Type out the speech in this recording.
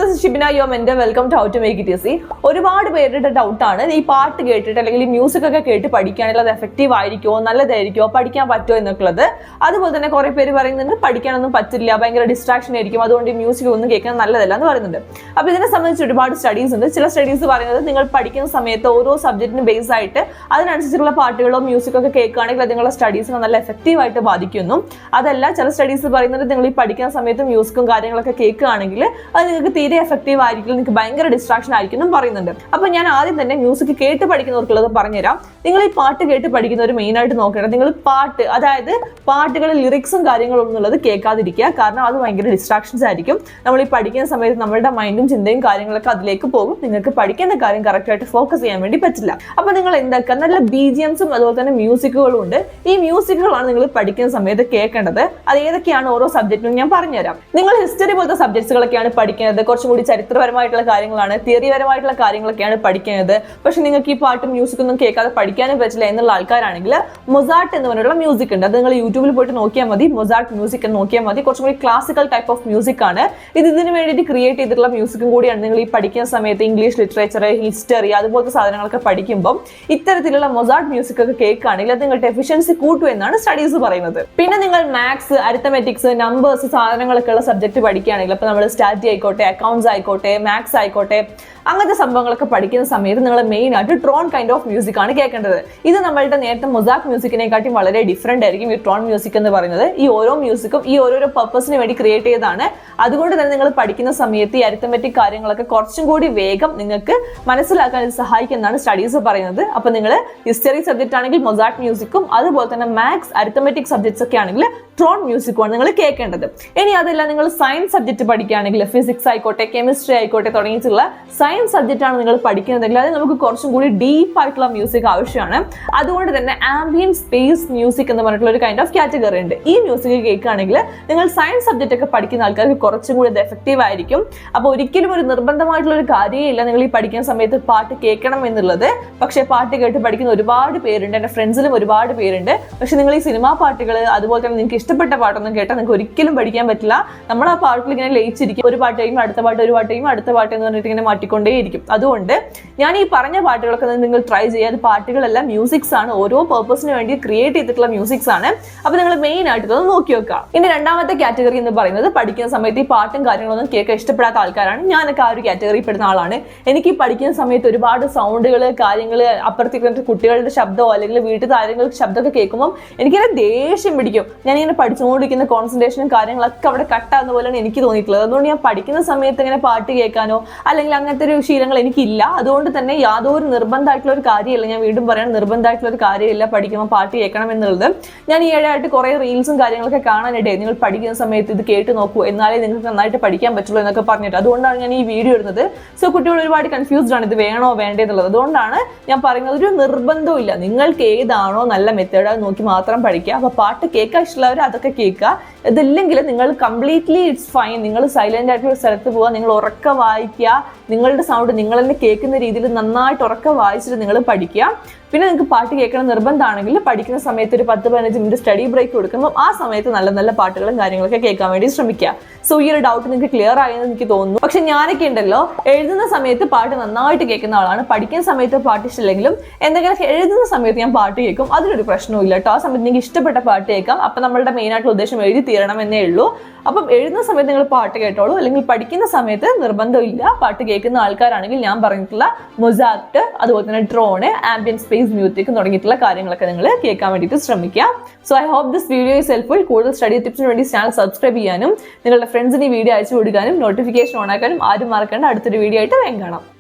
this is Shibina, your mentor. Welcome to How to Make It Easy. ഒരുപാട് പേരുടെ ഡൗട്ടാണ് ഈ പാട്ട് കേട്ടിട്ട് അല്ലെങ്കിൽ ഈ മ്യൂസിക് ഒക്കെ കേട്ട് പഠിക്കാനുള്ള അത് എഫക്റ്റീവ് ആയിരിക്കുമോ നല്ലതായിരിക്കുമോ പഠിക്കാൻ പറ്റുമോ എന്നൊക്കെയുള്ളത്. അതുപോലെ തന്നെ കുറെ പേര് പറയുന്നുണ്ട് പഠിക്കാനൊന്നും പറ്റില്ല, ഭയങ്കര ഡിസ്ട്രാക്ഷൻ ആയിരിക്കും, അതുകൊണ്ട് ഈ മ്യൂസിക് ഒന്നും കേൾക്കാൻ നല്ലതല്ല എന്ന് പറയുന്നുണ്ട്. അപ്പോൾ ഇതിനെ സംബന്ധിച്ച് ഒരുപാട് സ്റ്റഡീസ് ഉണ്ട്. ചില സ്റ്റഡീസ് പറയുന്നത് നിങ്ങൾ പഠിക്കുന്ന സമയത്ത് ഓരോ സബ്ജക്റ്റിനും ബേസ് ആയിട്ട് അതിനനുസരിച്ചുള്ള പാട്ടുകളോ മ്യൂസിക്കോ ഒക്കെ കേൾക്കുകയാണെങ്കിൽ അത് നിങ്ങളുടെ സ്റ്റഡീസിനെ നല്ല എഫക്റ്റീവായിട്ട് ബാധിക്കുന്നു. അതല്ല, ചില സ്റ്റഡീസ് പറയുന്നത് നിങ്ങൾ ഈ പഠിക്കുന്ന സമയത്ത് മ്യൂസിക്കും കാര്യങ്ങളൊക്കെ കേൾക്കുകയാണെങ്കിൽ അത് നിങ്ങൾക്ക് തീരെ എഫക്റ്റീവ് ആയിരിക്കും, നിങ്ങൾക്ക് ഭയങ്കര ഡിസ്ട്രാക്ഷൻ ആയിരിക്കും എന്നും പറയുന്നുണ്ട്. അപ്പൊ ഞാൻ ആദ്യം തന്നെ മ്യൂസിക് കേട്ട് പഠിക്കുന്നവർക്കുള്ളത് പറഞ്ഞുതരാം. നിങ്ങൾ ഈ പാട്ട് കേട്ട് പഠിക്കുന്നവർ മെയിൻ ആയിട്ട് നോക്കേണ്ടത് നിങ്ങൾ പാട്ട്, അതായത് പാട്ടുകളിൽ ലിറിക്സും കാര്യങ്ങളും എന്നുള്ളത് കേൾക്കാതിരിക്കുക. കാരണം അത് ഭയങ്കര ഡിസ്ട്രാക്ഷൻസ് ആയിരിക്കും. നമ്മൾ ഈ പഠിക്കുന്ന സമയത്ത് നമ്മുടെ മൈൻഡും ചിന്തയും കാര്യങ്ങളൊക്കെ അതിലേക്ക് പോകും. നിങ്ങൾക്ക് പഠിക്കുന്ന കാര്യം കറക്റ്റ് ആയിട്ട് ഫോക്കസ് ചെയ്യാൻ വേണ്ടി പറ്റില്ല. അപ്പൊ നിങ്ങൾ എന്താക്കുക, നല്ല BGMസും അതുപോലെ തന്നെ മ്യൂസിക്കുകളും ഉണ്ട്. ഈ മ്യൂസിക്കുകളാണ് നിങ്ങൾ പഠിക്കുന്ന സമയത്ത് കേൾക്കേണ്ടത്. അത് ഏതൊക്കെയാണ് ഓരോ സബ്ജക്റ്റിനും ഞാൻ പറഞ്ഞുതരാം. നിങ്ങൾ ഹിസ്റ്ററി പോലത്തെ സബ്ജക്ട്സുകളൊക്കെയാണ് പഠിക്കുന്നത്, കുറച്ചും കൂടി ചരിത്രപരമായിട്ടുള്ള കാര്യങ്ങളാണ്, തിയറിപരമായിട്ടുള്ള കാര്യങ്ങളൊക്കെയാണ് പഠിക്കുന്നത്. പക്ഷെ നിങ്ങൾക്ക് ഈ പാട്ടും മ്യൂസിക്കൊന്നും കേൾക്കാതെ പഠിക്കാനും പറ്റില്ല എന്നുള്ള ആൾക്കാരാണെങ്കിൽ മൊസാർട്ട് എന്ന് പറഞ്ഞിട്ടുള്ള മ്യൂസിക് ഉണ്ട്. അത് നിങ്ങൾ യൂട്യൂബിൽ പോയിട്ട് നോക്കിയാൽ മതി, മൊസാർട്ട് മ്യൂസിക് എന്ന് നോക്കിയാൽ മതി. കുറച്ചും കൂടി ക്ലാസിക്കൽ ടൈപ്പ് ഓഫ് മ്യൂസിക് ആണ്. ഇതിന് വേണ്ടിയിട്ട് ക്രിയേറ്റ് ചെയ്തിട്ടുള്ള മ്യൂസിക്കും കൂടിയാണ്. നിങ്ങൾ ഈ പഠിക്കുന്ന സമയത്ത് ഇംഗ്ലീഷ് ലിറ്ററേച്ചർ, ഹിസ്റ്ററി അതുപോലത്തെ സാധനങ്ങളൊക്കെ പഠിക്കുമ്പോൾ ഇത്തരത്തിലുള്ള മൊസാർട്ട് മ്യൂസിക് ഒക്കെ കേൾക്കുകയാണെങ്കിൽ അത് നിങ്ങളുടെ എഫിഷ്യൻസി കൂട്ടും എന്നാണ് സ്റ്റഡീസ് പറയുന്നത്. പിന്നെ നിങ്ങൾ മാത്സ്, അരിത്തമെറ്റിക്സ്, നമ്പേഴ്സ് സാധനങ്ങളൊക്കെ ഉള്ള സബ്ജക്ട് പഠിക്കുകയാണെങ്കിൽ, അപ്പൊ നമ്മൾ സ്റ്റാറ്റി ആയിക്കോട്ടെ, അക്കൗണ്ട്സ് ആയിക്കോട്ടെ, മാത്സ് ആയിക്കോട്ടെ, അങ്ങനത്തെ സംഭവങ്ങളൊക്കെ പഠിക്കുന്ന സമയത്ത് നിങ്ങൾ മെയിൻ ആയിട്ട് ട്രോൺ കൈൻഡ് ഓഫ് മ്യൂസിക് ആണ് കേൾക്കേണ്ടത്. ഇത് നമ്മളുടെ നേരത്തെ മൊസാർട്ട് മ്യൂസിക്കിനെക്കാട്ടി വളരെ ഡിഫറെന്റ് ആയിരിക്കും ഈ ട്രോൺ മ്യൂസിക് എന്ന് പറയുന്നത്. ഈ ഓരോ മ്യൂസിക്കും ഈ ഓരോരോ പർപ്പസിന് വേണ്ടി ക്രിയേറ്റ് ചെയ്തതാണ്. അതുകൊണ്ട് തന്നെ നിങ്ങൾ പഠിക്കുന്ന സമയത്ത് ഈ അരിത്തമെറ്റിക് കാര്യങ്ങളൊക്കെ കുറച്ചും കൂടി വേഗം നിങ്ങൾക്ക് മനസ്സിലാക്കാൻ ഇത് സഹായിക്കുന്നതാണ് സ്റ്റഡീസ് പറയുന്നത്. അപ്പൊ നിങ്ങൾ ഹിസ്റ്ററി സബ്ജക്റ്റ് ആണെങ്കിൽ മൊസാർട്ട് മ്യൂസിക്കും, അതുപോലെ തന്നെ മാത്സ്, അരിത്തമെറ്റിക് സബ്ജക്ട്സ് ഒക്കെ ആണെങ്കിൽ ട്രോൺ മ്യൂസിക്കുമാണ് നിങ്ങൾ കേൾക്കേണ്ടത്. ഇനി അതല്ല, നിങ്ങൾ സയൻസ് സബ്ജക്ട് പഠിക്കുകയാണെങ്കിൽ ഫിസിക്സ് ആയിക്കോട്ടെ, കെമിസ്ട്രി ആയിക്കോട്ടെ തുടങ്ങിയിട്ടുള്ള സയൻസ് സബ്ജക്റ്റ് ആണ് നിങ്ങൾ പഠിക്കുന്നതെങ്കിൽ അത് നമുക്ക് കുറച്ചും കൂടി ഡീപ്പ് ആയിട്ടുള്ള മ്യൂസിക് ആവശ്യമാണ്. അതുകൊണ്ട് തന്നെ ആംബിയന്റ് സ്പേസ് മ്യൂസിക് എന്ന് പറഞ്ഞിട്ടുള്ള ഒരു കൈൻഡ് ഓഫ് കാറ്റഗറി ഉണ്ട്. ഈ മ്യൂസിക് കേൾക്കുകയാണെങ്കിൽ നിങ്ങൾ സയൻസ് സബ്ജക്റ്റ് ഒക്കെ പഠിക്കുന്ന ആൾക്കാർക്ക് കുറച്ചും കൂടി ഇത് എഫക്റ്റീവ് ആയിരിക്കും. അപ്പോൾ ഒരിക്കലും ഒരു നിർബന്ധമായിട്ടുള്ള ഒരു കാര്യമില്ല നിങ്ങൾ ഈ പഠിക്കുന്ന സമയത്ത് പാട്ട് കേൾക്കണം എന്നുള്ളത്. പക്ഷേ പാട്ട് കേട്ട് പഠിക്കുന്ന ഒരുപാട് പേരുണ്ട്, എൻ്റെ ഫ്രണ്ട്സിലും ഒരുപാട് പേരുണ്ട്. പക്ഷെ നിങ്ങൾ ഈ സിനിമാ പാട്ടുകൾ അതുപോലെ തന്നെ നിങ്ങൾക്ക് ഇഷ്ടപ്പെട്ട പാട്ടൊന്നും കേട്ടാൽ നിങ്ങൾക്ക് ഒരിക്കലും പഠിക്കാൻ പറ്റില്ല. നമ്മൾ ആ പാട്ടിൽ ഇങ്ങനെ ലയിച്ചിരിക്കും. ഒരു പാട്ട് കഴിയുമ്പോൾ അടുത്ത പാട്ട്, ഒരു പാട്ട് കഴിയുമ്പോൾ അടുത്ത പാട്ട് എന്ന് പറഞ്ഞിട്ട് ഇങ്ങനെ മാറ്റിക്കൊണ്ടേയിരിക്കും. അതുകൊണ്ട് ഞാൻ ഈ പറഞ്ഞ പാട്ടുകളൊക്കെ നിങ്ങൾ ട്രൈ ചെയ്യുക. അത് പാട്ടുകളെല്ലാം മ്യൂസിക്സ് ആണ്, ഓരോ പർപ്പസിന് വേണ്ടി ക്രിയേറ്റ് ചെയ്തിട്ടുള്ള മ്യൂസിക്സ് ആണ്. അപ്പൊ നിങ്ങൾ മെയിൻ ആയിട്ട് ഇതൊന്ന് നോക്കി വെക്കുക. ഇനി രണ്ടാമത്തെ കാറ്റഗറി എന്ന് പറയുന്നത് പഠിക്കുന്ന സമയത്ത് ഈ പാട്ടും കാര്യങ്ങളൊന്നും കേൾക്കാൻ ഇഷ്ടപ്പെടാത്ത ആൾക്കാരാണ്. ഞാനൊക്കെ ആ ഒരു കാറ്റഗറി പെടുന്ന ആളാണ്. എനിക്ക് ഈ പഠിക്കുന്ന സമയത്ത് ഒരുപാട് സൗണ്ടുകൾ, കാര്യങ്ങൾ, അപ്പുറത്തേക്ക് കുട്ടികളുടെ ശബ്ദമോ അല്ലെങ്കിൽ വീട്ടിൽ ആരെങ്കിലും ശബ്ദമൊക്കെ കേൾക്കുമ്പോൾ എനിക്കിങ്ങനെ ദേഷ്യം പിടിക്കും. ഞാനിങ്ങനെ പഠിച്ചുകൊണ്ടിരിക്കുന്ന കോൺസെൻട്രേഷനും കാര്യങ്ങളൊക്കെ അവിടെ കട്ടാകുന്ന പോലെയാണ് എനിക്ക് തോന്നിയിട്ടുള്ളത്. അതുകൊണ്ട് ഞാൻ പഠിക്കുന്ന സമയത്ത് ഇങ്ങനെ പാട്ട് കേൾക്കാനോ അല്ലെങ്കിൽ അങ്ങനത്തെ ഒരു ശീലങ്ങൾ എനിക്കില്ല. അതുകൊണ്ട് തന്നെ യാതൊരു നിർബന്ധമായിട്ടുള്ള ഒരു കാര്യമില്ല, ഞാൻ വീണ്ടും പറയാൻ, നിർബന്ധമായിട്ടുള്ള ഒരു കാര്യമില്ല പഠിക്കുമ്പോൾ പാട്ട് കേൾക്കണം എന്നുള്ളത്. ഞാൻ ഈ ഇടയായിട്ട് കുറെ റീൽസും കാര്യങ്ങളൊക്കെ കാണാനിടേ, നിങ്ങൾ പഠിക്കുന്ന സമയത്ത് ഇത് കേട്ട് നോക്കൂ എന്നാലേ നിങ്ങൾക്ക് നന്നായിട്ട് പഠിക്കാൻ പറ്റുള്ളൂ എന്നൊക്കെ പറഞ്ഞിട്ട്. അതുകൊണ്ടാണ് ഞാൻ ഈ വീഡിയോ ഇടുന്നത്. സോ കുട്ടികൾ ഒരുപാട് കൺഫ്യൂസ്ഡ് ആണ്, ഇത് വേണോ വേണ്ടേ എന്നുള്ളത്. അതുകൊണ്ടാണ് ഞാൻ പറയുന്നത്, ഒരു നിർബന്ധവും ഇല്ല. നിങ്ങൾക്ക് ഏതാണോ നല്ല മെത്തേഡ് അത് നോക്കി മാത്രം പഠിക്കുക. അപ്പൊ പാട്ട് കേൾക്കാൻ ഇഷ്ടമുള്ളവർ അതൊക്കെ കേൾക്കുക. ഇതില്ലെങ്കിൽ നിങ്ങൾ കംപ്ലീറ്റ്ലി ഇറ്റ്സ് ഫൈൻ. നിങ്ങൾ സൈലന്റ് ആയിട്ടുള്ള സ്ഥലത്ത് പോവുക, നിങ്ങൾ ഉറക്കെ വായിക്കുക, നിങ്ങളുടെ സൗണ്ട് നിങ്ങൾ തന്നെ കേൾക്കുന്ന രീതിയിൽ നന്നായിട്ട് ഉറക്കെ വായിച്ചിട്ട് നിങ്ങൾ പഠിക്കുക. പിന്നെ നിങ്ങൾക്ക് പാട്ട് കേൾക്കണം നിർബന്ധമാണെങ്കിൽ പഠിക്കുന്ന സമയത്ത് ഒരു 10-15 മിനിറ്റ് സ്റ്റഡി ബ്രേക്ക് കൊടുക്കുമ്പോൾ ആ സമയത്ത് നല്ല നല്ല പാട്ടുകളും കാര്യങ്ങളൊക്കെ കേൾക്കാൻ വേണ്ടി ശ്രമിക്കുക. സോ ഈ ഒരു ഡൗട്ട് നിങ്ങൾക്ക് ക്ലിയർ ആയെന്ന് എനിക്ക് തോന്നുന്നു. പക്ഷെ ഞാനൊക്കെ ഉണ്ടല്ലോ, എഴുതുന്ന സമയത്ത് പാട്ട് നന്നായിട്ട് കേൾക്കുന്ന ആളാണ്. പഠിക്കുന്ന സമയത്ത് പാട്ട് ഇഷ്ടമില്ലെങ്കിലും എന്തെങ്കിലും എഴുതുന്ന സമയത്ത് ഞാൻ പാട്ട് കേൾക്കും. അതിനൊരു പ്രശ്നവും ഇല്ല കേട്ടോ. ആ സമയത്ത് നിങ്ങൾക്ക് ഇഷ്ടപ്പെട്ട പാട്ട് കേൾക്കാം. അപ്പം നമ്മളുടെ മെയിൻ ആയിട്ടുള്ള ഉദ്ദേശം എഴുതി തീരണം എന്നേ ഉള്ളൂ. അപ്പം എഴുതുന്ന സമയത്ത് നിങ്ങൾ പാട്ട് കേട്ടോളൂ. അല്ലെങ്കിൽ പഠിക്കുന്ന സമയത്ത് നിർബന്ധമില്ല. പാട്ട് കേൾക്കുന്ന ആൾക്കാരാണെങ്കിൽ ഞാൻ പറഞ്ഞിട്ടുള്ള മൊസാർട്ട്, അതുപോലെ തന്നെ ട്രോണ്, ആംബിയന്റ് സ്പേസ് മ്യൂസിക് തുടങ്ങിയിട്ടുള്ള കാര്യങ്ങളൊക്കെ നിങ്ങൾ കേൾക്കാൻ വേണ്ടിയിട്ട് ശ്രമിക്കുക. So I hope this video is helpful. കൂടുതൽ സ്റ്റഡി ടിപ്സിന് വേണ്ടി ചാനൽ സബ്സ്ക്രൈബ് ചെയ്യാനും നിങ്ങളുടെ ഫ്രണ്ട്സിന് ഈ വീഡിയോ അയച്ചു കൊടുക്കാനും നോട്ടിഫിക്കേഷൻ ഓൺ ആക്കാനും ആരും മറക്കേണ്ട. അടുത്തൊരു വീഡിയോ ആയിട്ട് വേഗം കാണാം.